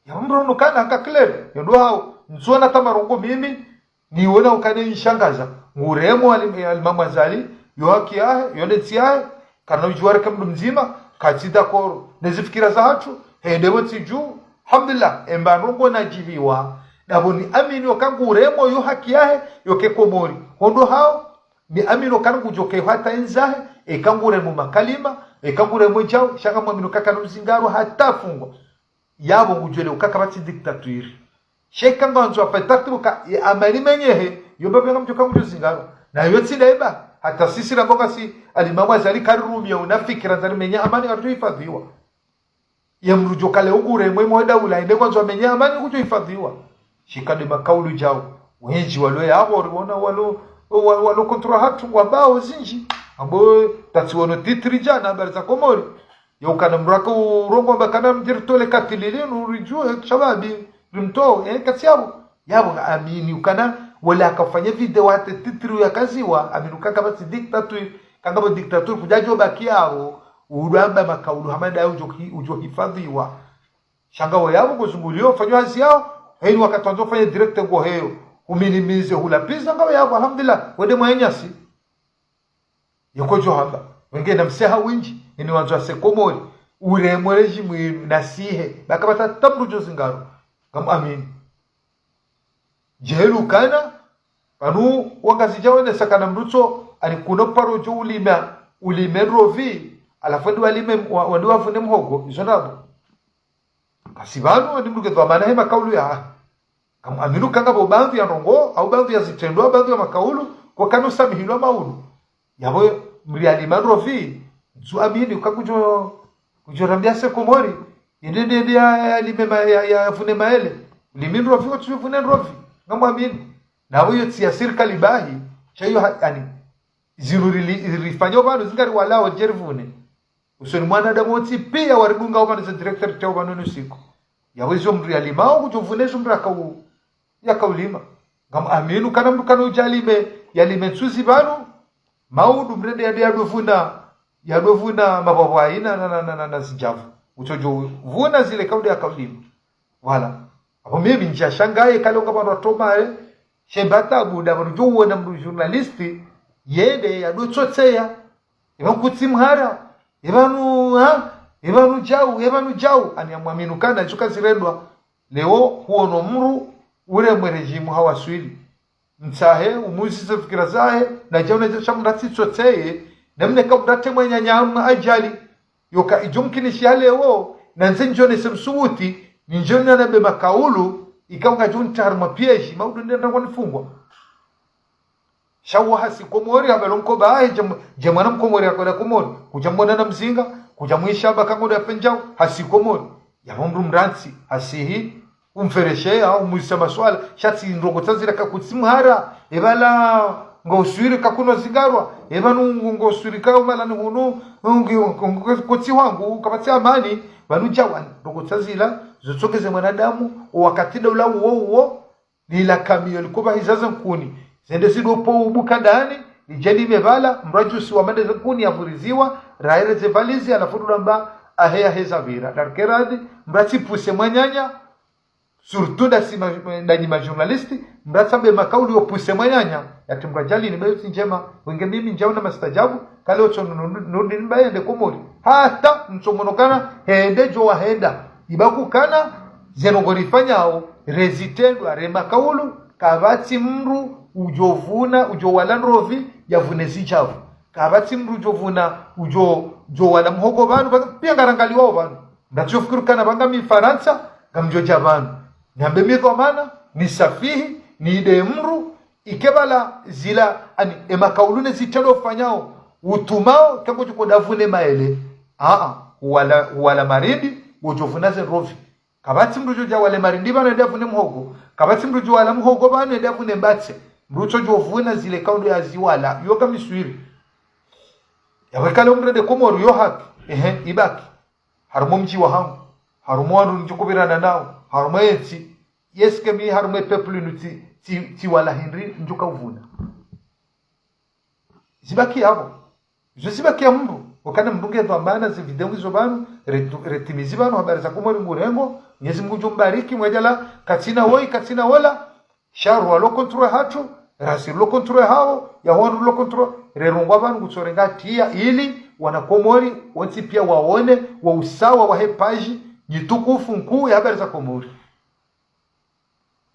ya mbrono kana akaklere ndo hao nzona tamarongo mimi niona ukane ishangaza nguremo alimama zali yohaki yahe yonetsi yahe kana ujuare kamdu mzima katsida koro nezifikira za hatu hendewo tsiju alhamdulillah embanongo najibiwa naboni amini okanguremo yohaki yahe yokekomori hondo hao ni amino kangu joke hata enzahe ekangure mu makalima ekangure mu jao shaka mwamino kaka no zingaro hata fungwa yabo ngujele ukaka bati dictature sheka nganzo apatartibu ka amali menyehe yomba benga mjoka mjozingaro na yotsi ndaiba hata sisi ramboka si alimamu azali karumi ya unafikira zali menya amani hifadhiwa ya mrujo kale ugure mwemo daula inde kwanza menya amani kutohifadhiwa shikade makaulu jao wenji walwe yabo waliona walo kontrola hatu wabao zinji ambo tatsiwono titri jana habari za Komori ya ukana mraka urongo mbakana mjirtole katililinu rijue shababi rimto kati yabo amini ukana wala akafanya video hata titri ya kaziwa aminuka kama si dictator kangabo dictator kujajo baki yao uramba makaulu hamada ujo hifadhiwa shangao yabo kuzungulio fanywa hazi yao hei wakati fanya direct ngo heyo umilimize hulapiza ngao yabo alhamdulillah wende mwenyasi yokojo hamba wengine mseha winji ni wanzo Komori ure mwereji nasihe bakabata tamrujo zingaro kama amini jehelu kana panu wakazijawe ne sakana mruto alikuno parojo ulime rovi alafu walime wandi wavune mhogo izonabo kasibanu ndi mruke kwa maana hema kaulu ya kama aminu kanga bo bandu ya rongo au bandu ya zitendo bandu ya makaulu kwa kanu samihilo maulu yabo mrialima rovi zu amini kujorambia Komori indende ya lime ya vune maele limin rovi watu vune rovi ngamo amini na huyo tia serikali bahi chayo yani zirifanywa bado zingari walao jervune usoni mwanadamu oti pia waribunga wa za director tao bano siku ya wezo mrialima au kujovunezo mraka ya kaulima ngamo amini kana mtukana ujalime yalime tsuzi bano maudu mrende ya dovuna mababu aina na sijavu uchojo vuna zile kaudi ya kaulima wala hapo mimi njia shangaye kale kama watoma shebata buda mrujo na mru journalisti yende ya dotsoteya ibakutimhara ibanu jau anyamwaminu kana chuka ziredwa leo huono mru ure mwerejimu hawaswili mtahe umuzi fikira zahe na jauna chamrati tsoteye namne kabdate mwenya nyama ajali yoka ijumkini shialeo na nzenjone semsuuti ninjona na be makaulu ikaunga junta harma pieshi maudu ndenda kwa nifungwa shawa hasi Komori abelonko bae jamana Komori akoda Komori kujambona na mzinga kujamuisha bakango ya penjao hasi Komori ya mumru mransi hasihi umfereshe au muisa maswala shati ndrogo zira kakutsimhara ebala ngoswiri kakuno zigarwa ebanu ngoswiri ka umala nuno ngokoti wangu kapati amani banujawa ndrogo zira zotokeze mwanadamu wakati daula uo lila kamio likoba hizaza nkuni zende sido po ubuka ndani lijeni mevala mrajusi wa mande nkuni yavuriziwa raire zevalizi alafudu namba ahea hezavira darkeradi mrati puse mwanyanya surtout ndani majournalisti mratsambe makauli opuse mwanyanya yati mrajali ni bayo njema wenge mimi njaona mastajabu kale ocho nurdi mbaye ende Komori hata msomonokana hende jowa henda ibaku kana zenongorifanyao rezitendwa remakaulu kavati mru ujowala rovi yavune zichavu kavati mru ujowala mhogo banu pia ngarangaliwao banu ndachofikiri kana banga mi Faransa gamjoja banu nyambe miko mana ni safihi ni ide mru ikebala zila ani emakaulune zitendo fanyao utumao kango chuko davune maele wala marindi ujovunaze rovi kabati mrujo wale marindi bana davune mhogo kabati mrujo wala mhogo bana davune mbatse mrucho jovuna zile kaundo ya ziwala yoka miswiri yawekale umrede Komori yo haki ibaki harumo mji wa hangu harumo wanu njukubirana nao harumo yensi yeske mi harumo peplu nuti ti wala henri njuka uvuna zibaki hapo zibaki ya mbu wakana mbunge dhamana zi video hizo banu retimizi banu habari za Komori murengo Mwenyezi Mungu mbariki mwajala katina wala sharu walo kontrole hatu rasi lo kontrole hao ya honu lo kontrole rerungwa banu kutsorenga tia ili wana Komori wanti pia waone wa usawa wa hepaji nyitukufu nkuu ya habari za Komori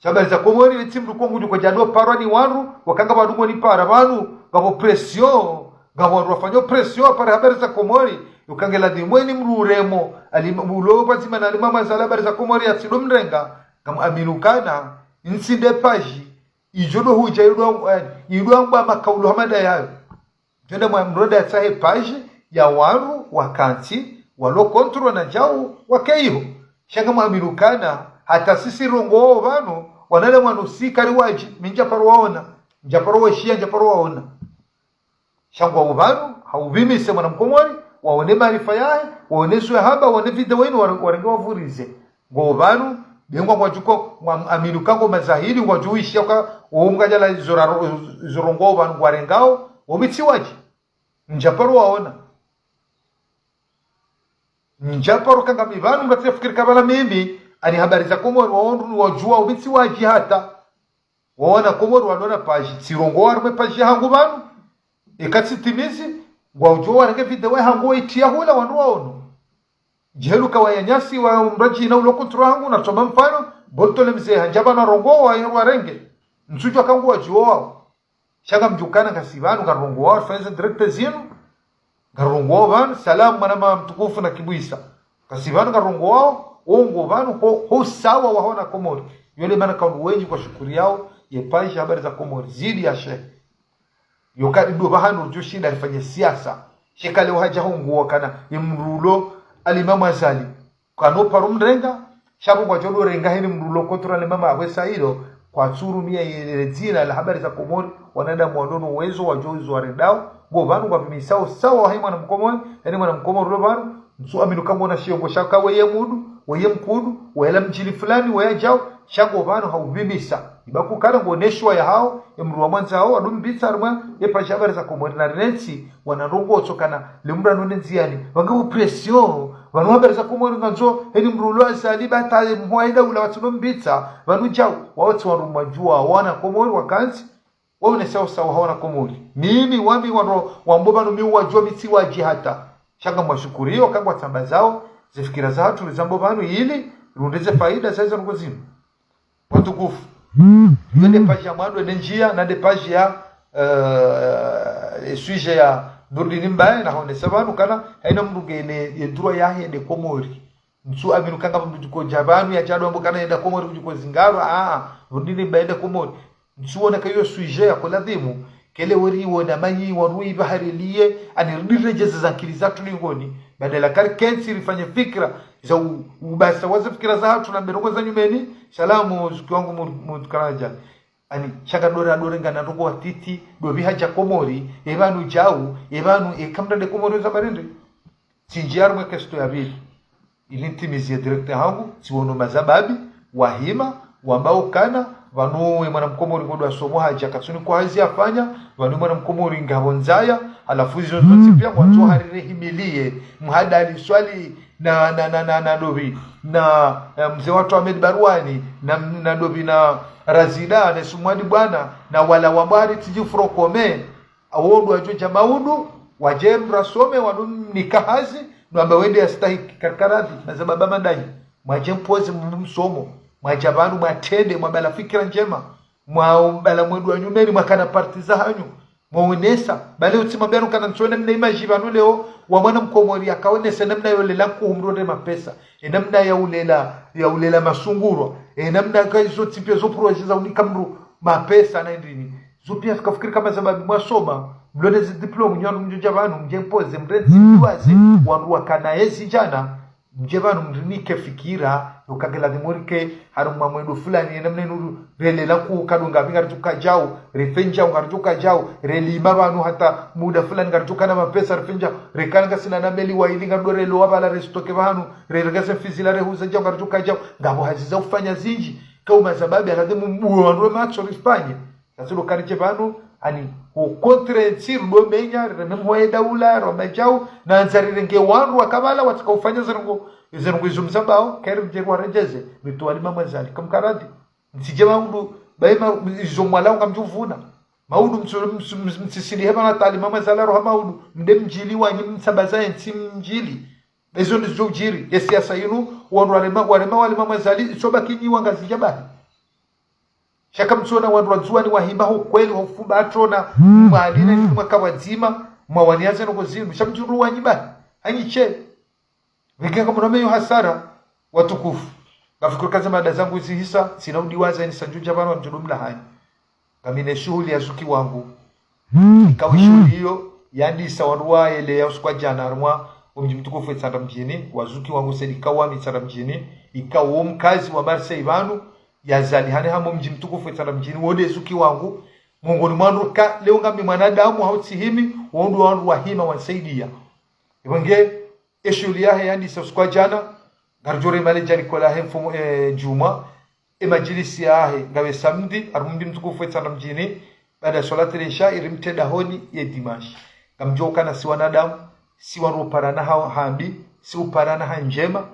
habari za Komori wetimru kwa ngudu kwa jado parwani wanu wakanga badumo ni para banu gabo pression gabo wafanyo pression para habari za Komori ukangela dimweni mruremo alimulo patima na mama za habari za Komori atido mrenga kama aminukana nsinde paji ijodo huja idwangwa makaulu hamada yayo jenda mwamroda ya sahe paji ya waru wakanti walo kontro na jau wakeiho shanga mwaminukana hata sisi rongo vanu wanale mwanusikari waji minjaparo waona njaparo washia njaparo waona shangwa uvanu hauvimise mwanamkomori waone maarifa yae waone suya haba waone video wenu warenge wavurize ngo vanu bengwa mwajuko aminukango mazahiri wajuishia kwa uungajala zorongo vanu warengao wabitsi waji njaparo waona njaparo kanga mivanu mnatifikiri kabala mimi ani habari za Komori waondu wajua ubitsi waji hata waona Komori wanona paji tsirongo warme paji hangu vanu ikatitimizi wajua warenge video hangu itia hula wandu waono jehelu kawayanyasi wa mraji na ulo kontro hangu na toma mfano boltole mzee hanjaba na rongo wa warenge nsujo kangu wajua wao shaka mjukana kasivanu karongo wao fenza direct zinu karongo wao salamu manama mtukufu na kibuisa kasivanu karongo wao ongo vanu ho sawa wahona Komori yole mana kaundu wenji kwa shukuri yao yepaisha habari za Komori zidi ya shehe yokari do bahanu joshida alifanya siasa shekale wahaja hongo wakana imrulo alimamu azali kano parumrenga shabu kwa jodo renga hini mrulo kontra alimama awesa hilo kwa tsuru mia yelezina la habari za Komori wanada mwandono uwezo wa joizo wa redao go vanu kwa pimisao sawa wahi mwana mkomori yani mwana mkomori lo vanu nsu aminu kango na shiongo shaka weye mudu weye mkudu wela mjili fulani weye jao shango vanu haubimisa ibaku kana ngoneshwa ya hao emruwa mwanza hao adumbisa arumwa yepa habari za Komori na rensi wanarongo otokana limura nonenziani wangabu presio vanu habari za Komori nganzo heni mrulo azali bata mwaida ula watu mbitsa vanu jao wawatu warumajua wana Komori wakanzi waone sawa sawa hawana Komori nini wami wamboba numi wajua mitsi waji hata shanga mwashukuriyo kangwa tamba zao zifikira za hatu lizambo vanu hili rundeze faida saiza nungozimu watukufu yende paji ya mwadu ene njia na de paji ya suije ya Nurdini Mbaye na honesa vanu kana haina mruge ene yedura yahe ende Komori nsu aminu kanga mrujuko jabanu ya jadu ambu kana yenda Komori kujuko zingaro Nurdini Mbaye ende Komori nsu wana kayo suije ya koladhimu kele wari wona manyi warui bahari liye anirejeza za akili zatu lingoni badala kali kensi rifanye fikra za ubasa waza fikra za hatu na berongo za nyumeni salamu zuki wangu mudukaraja ani shaka dora ngana rongo watiti do bihaja Komori evanu jau evanu ekamda Komori za barende sinjiaru mwe kesto ya bili ilintimizie direkte hangu siwono mazababi wahima wambao kana vanuwe mwana mkomori ngodo asomo haja katsuni kwa hazi afanya vanuwe mwana mkomori ngabonzaya alafu hizo zote pia mwanzo harire himilie mhadali swali na dobi na mzee watu Ahmed Barwani na dobi na Razida na Sumwani bwana na wala wabari tijifuro kome awodu ajoja maudu wajeru rasome wanu nikahazi nuamba wende astahiki karkaradhi na zababa mandai mwajempozi msomo mwajabanu mwatende mwabala fikira njema mwabala mwedu wa nyumeni mwakana parti za hanyu mwaonesa bale utimambianu kana nchone mna imaji vanu leo wa mwana mkomori akaonesa namna yolela kuumrode mapesa namna ya ulela masunguro namna kaizo tipia zo proje za unikamru mapesa na ndini zo pia skafikiri kama sababu mwasoma mloneze diploma nyanu mjavanu mjempoze mrenzi mwaze wanua kana ezi jana mjevanu mrinike fikira ukagela dimurike haruma mwedu fulani namne nuru rele la ku kadunga vingarituka jao refenja ungarituka jao relima banu hata muda fulani ngarituka na mapesa refenja rekanga sina na meli wa ilinga dore lo wabala restoke banu relegase fizila rehuza jao ngarituka jao ngabo haziza kufanya zinji kama sababu akademu mbuo macho Hispania sasa lokariche banu ani ukontre tsiru do menya rememwe daula romejao na nzarire wanru akabala watakaufanya zirungu izumzambao kero mjego warejeze mituali mama zali kamkaradi nsije maudu baima izomwala ngamjuvuna maudu msisili hema na tali mama zala roha maudu mde mjili wanyi msabaza nsi mjili bezo nizo jiri yesiasa yinu wanru warema wali mama zali soba kinyi wangazijabahi shaka mtuona wanruazuani wahimba ukweli wafumba atrona mwadina ni mwaka wazima mwawaniaze nuko zinu shamjuru wanyiba hanyiche vikanga mnameyo hasara watukufu Ngafikuru kaza mada zangu hizi hisa sina udiwaza ni sanjuja bana mjumla hani kamine shughuli ya zuki wangu ikawa shughuli hiyo yani sawarua ile ya usikwa jana armwa mji mtukufu tsanda mjini wazuki wangu sedikawa mitsanda mjini ikawa mkazi wa Marse Ivanu yazali hane hamo mji mtukufu tsanda mjini wode zuki wangu mungoni mwanduka leo ngambi mwanadamu hautihimi wondu wandu wahima wansaidia ibenge shughuli yahe yani usikwa jana garjore male jari kola hem fumu juma majlisi yahe ngawe samedi armundi mtukufu tsanda mjini baada salati al-isha irimteda honi ya dimash ngamjoka na si wanadamu si waruparana hambi si uparana hanjema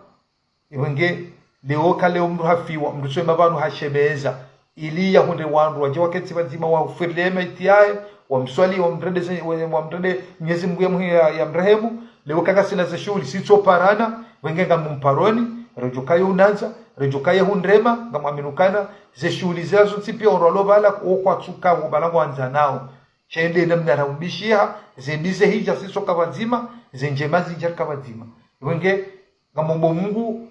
ibenge leo mru hafiwa mru sema banu hashebeza ili ya hunde wandu waje wakati bazima wa ufirlema itiaye wa mswali wa mrede Mwenyezi Mungu ya mrehemu leo kaka sina za shughuli si toparana wenge ngamumparoni rejokayo unanza rejokayo hundrema ngamwaminukana ze shughuli zazo tipia orolo bala kwa tsuka balango anza nao chende namna raumbishia zembize hija sisoka wazima zenjemazi jarka wazima wenge ngamombo Mungu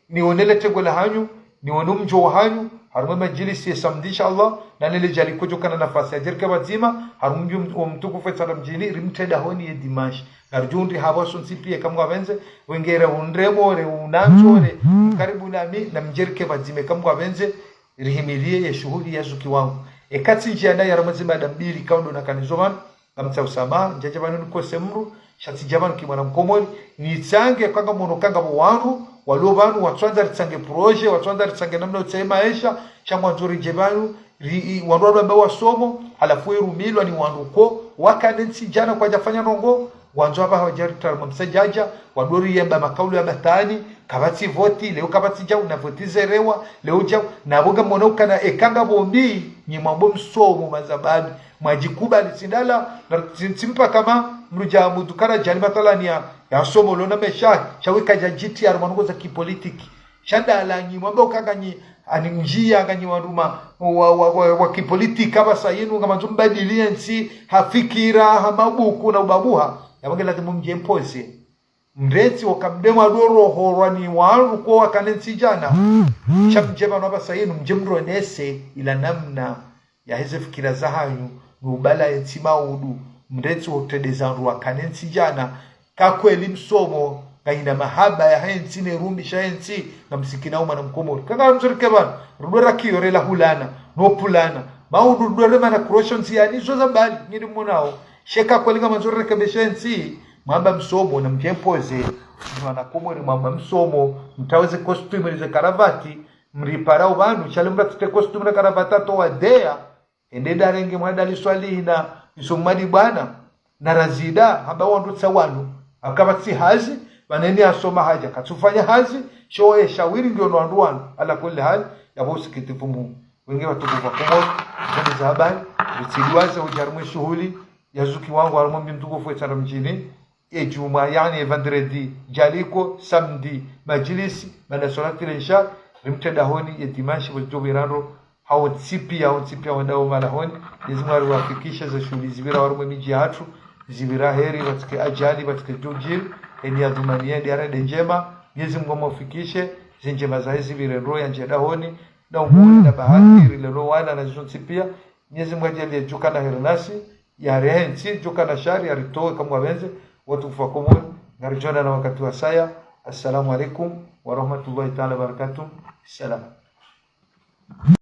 ni onele tego la hanyu ni onumjo hanyu haruma majlisi ya samdisha Allah na nile jali kujokana nafasi ya jarka wazima harumju mtukufu tsara mjini rimteda honi ya dimash arjundi hawasun sipie kamwa wenze wengera undremo re unanzo re karibu nami na mjerke wazime kamwa wenze rihimilie ya shuhudi ya zuki wangu ekati njia ya ramazima dambili kaundo na kanizoman kamta usama njaja banu ko semru shati jaman ki mwana mkomoni ni tsange kanga mono kanga wangu walio banu watwanza tsange proje watwanza tsange namna utsema esha chamwa nzuri jebanu wandu ambao wasomo alafu irumilwa ni wandu ko wakanensi jana kwa jafanya rongo wanzo hapa hawajarita msajaja wadori yamba makaulu ya batani kabati voti leo kabati jau na voti zerewa leo jau na boga monauka na ekanga bombi ni mambo msomo mazababi majikuba lisindala na simpa kama mruja mudukara jani matalani ya somo lona mesha chawika jajiti ya rumanuko za kipolitiki shanda la nyi mambo kanga nyi aninjia ganyi waruma wa kipolitiki kama sayinu kama tumbadilia nsi hafikira hamabuku na ubabuha yabange lazima mjempose mreti wakamdema doro horani waru kwa wakanensi jana shamjema naba sayinu mjemro nese ila namna ya hizo fikira za hayu nubala yetima udu mreti wotedeza wakanensi jana kakweli msomo kaina mahaba ya hensi ne rumbi shahensi na msikina uma na mkomori kanga mzurike bana rudora kiyorela hulana no pulana maudu rudora mana crossons yani so zambali ngiri munao sheka kwelinga manzuri kebeshensi mwamba msomo na mjempoze mwana komori mwamba msomo mtaweze costume ze karavati mripara ubanu chalimba tute costume na karavata to wadea ende darenge mwada liswali na isomadi bwana na razida haba wandu tsawanu akabati hazi maneni asoma haja katufanya hazi shoye shawiri ndio ndo wandu ala kulli hali yabo sikitifu Mungu wengine watukufa komori zani za habari zitidiwaze ujarumwe shughuli yazuki wangu alombi mtukufu tsara mjini juma yani vendredi jaliko samedi majlisi baada salati al-isha rimteda honi ya dimashi wajobirano hawtsipia wadao malahoni lazima wafikisha za shughuli zibira warumwe miji hatu zibira heri watike ajali watike jojil eni adumania diara njema Mwenyezi Mungu amufikishe zinjema za hizi birendo ya njeda honi na umuri na bahati ile rowana na zonsipia Mwenyezi Mungu ajalie jukana hernasi ya rehensi jukana shari aritoe kama wenze watu fakomoni narjona na wakati wa saya. Assalamu alaikum wa rahmatullahi ta'ala barakatuh. Salam.